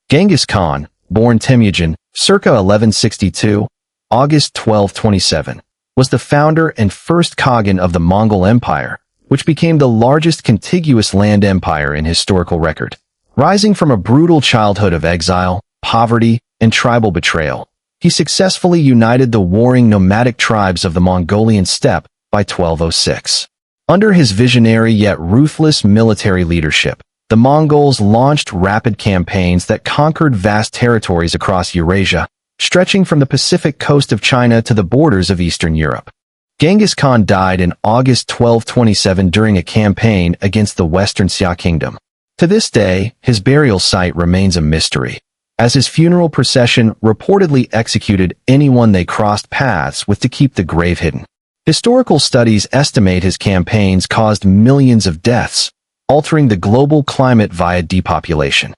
Genghis Khan, born Temujin, circa 1162, August 1227, was the founder and first Khagan of the Mongol Empire, which became the largest contiguous land empire in historical record. Rising from a brutal childhood of exile, poverty, and tribal betrayal, he successfully united the warring nomadic tribes of the Mongolian steppe by 1206. Under his visionary yet ruthless military leadership, the Mongols launched rapid campaigns that conquered vast territories across Eurasia, stretching from the Pacific coast of China to the borders of Eastern Europe. Genghis Khan died in August 1227 during a campaign against the Western Xia Kingdom. To this day, his burial site remains a mystery, as his funeral procession reportedly executed anyone they crossed paths with to keep the grave hidden. Historical studies estimate his campaigns caused millions of deaths, altering the global climate via depopulation.